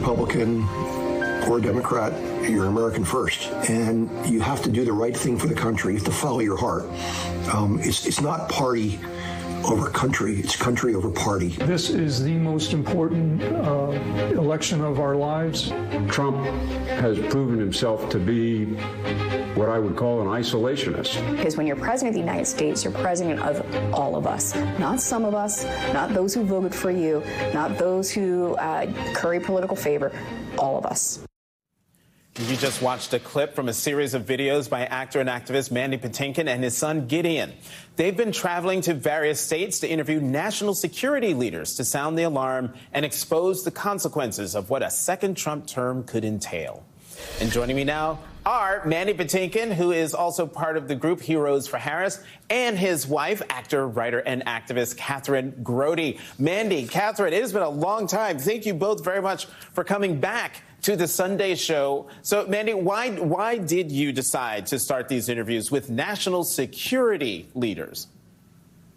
Republican or a Democrat, you're American first. And you have to do the right thing for the country. You have to follow your heart. It's not party over country, it's country over party. This is the most important election of our lives. Trump has proven himself to be what I would call an isolationist. Because when you're president of the United States, you're president of all of us, not some of us, not those who voted for you, not those who curry political favor, all of us. You just watched a clip from a series of videos by actor and activist Mandy Patinkin and his son Gideon. They've been traveling to various states to interview national security leaders to sound the alarm and expose the consequences of what a second Trump term could entail. And joining me now are Mandy Patinkin, who is also part of the group Heroes for Harris, and his wife, actor, writer, and activist Kathryn Grody. Mandy, Kathryn, it has been a long time. Thank you both very much for coming back to the Sunday show. So, Mandy, why did you decide to start these interviews with national security leaders?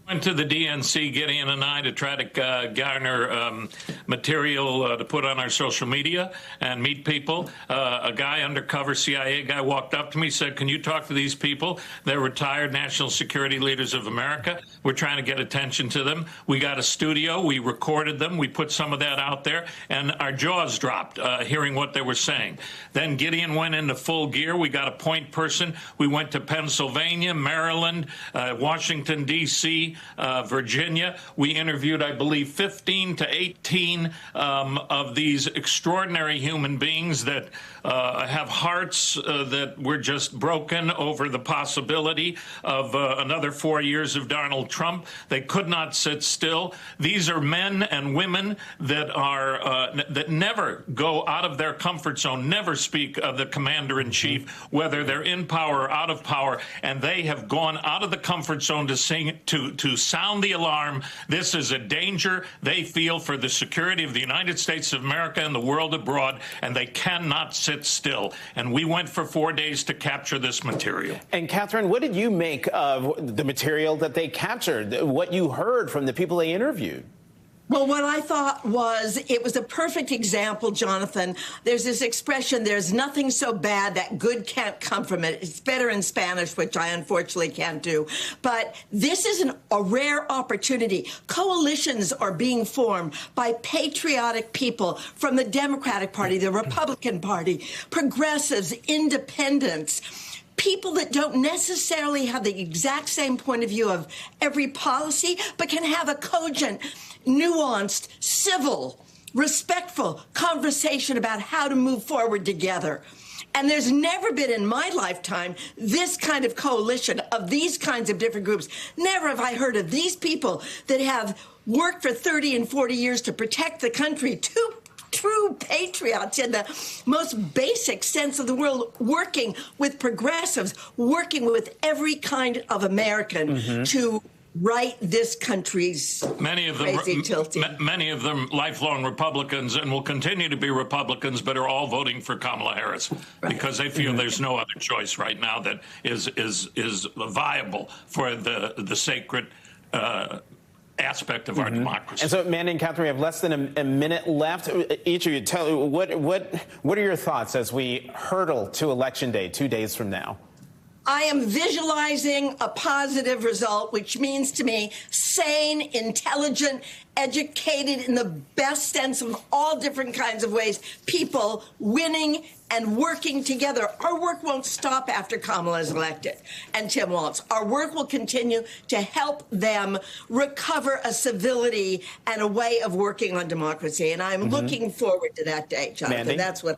Went to the DNC, Gideon and I, to try to garner material to put on our social media and meet people. A guy, undercover CIA guy, walked up to me, said, "Can you talk to these people? They're retired national security leaders of America. We're trying to get attention to them." We got a studio. We recorded them. We put some of that out there, and our jaws dropped hearing what they were saying. Then Gideon went into full gear. We got a point person. We went to Pennsylvania, Maryland, Washington, D.C., Virginia. We interviewed, I believe, 15 to 18 of these extraordinary human beings that have hearts that were just broken over the possibility of another 4 years of Donald Trump. They could not sit still. These are men and women that are that never go out of their comfort zone, never speak of the commander-in-chief, whether they're in power or out of power, and they have gone out of the comfort zone to sound the alarm. This is a danger they feel for the security of the United States of America and the world abroad, and they cannot sit still. And we went for 4 days to capture this material. And Kathryn, what did you make of the material that they captured, what you heard from the people they interviewed? Well, what I thought was it was a perfect example, Jonathan. There's this expression, there's nothing so bad that good can't come from it. It's better in Spanish, which I unfortunately can't do. But this is a rare opportunity. Coalitions are being formed by patriotic people from the Democratic Party, the Republican Party, progressives, independents, people that don't necessarily have the exact same point of view of every policy, but can have a cogent, nuanced, civil, respectful conversation about how to move forward together. And there's never been in my lifetime this kind of coalition of these kinds of different groups. Never have I heard of these people that have worked for 30 and 40 years to protect the country, true patriots in the most basic sense of the word, working with progressives, working with every kind of American to right this country's crazy tilting. Many of them lifelong Republicans and will continue to be Republicans, but are all voting for Kamala Harris because they feel there's no other choice right now that is viable for the sacred aspect of our democracy. And so, Mandy and Kathryn, we have less than a minute left. Each of you, tell what are your thoughts as we hurtle to Election Day 2 days from now? I am visualizing a positive result, which means to me sane, intelligent, educated in the best sense of all different kinds of ways, people winning and working together. Our work won't stop after Kamala is elected and Tim Walz. Our work will continue to help them recover a civility and a way of working on democracy. And I'm looking forward to that day, Jonathan. Mandy? That's what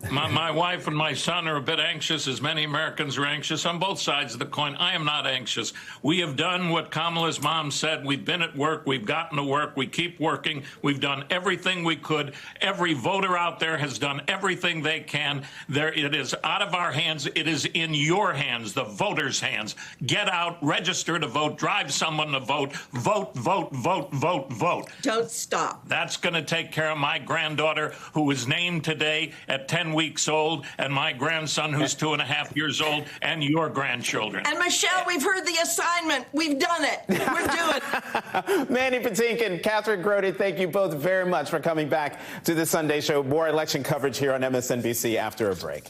My wife and my son are a bit anxious, as many Americans are anxious on both sides of the coin. I am not anxious. We have done what Kamala's mom said. We've been at work. We've gotten to work. We keep working. We've done everything we could. Every voter out there has done everything they can. It is out of our hands. It is in your hands, the voters' hands. Get out, register to vote, drive someone to vote, vote, vote, vote, vote, vote. Don't stop. That's going to take care of my granddaughter, who was named today at 10 weeks old, and my grandson, who's 2.5 years old, and your grandchildren. And Michelle, we've heard the assignment. We've done it. We're doing it. Mandy Patinkin, Kathryn Grody, thank you both very much for coming back to the Sunday Show. More election coverage here on MSNBC after a break.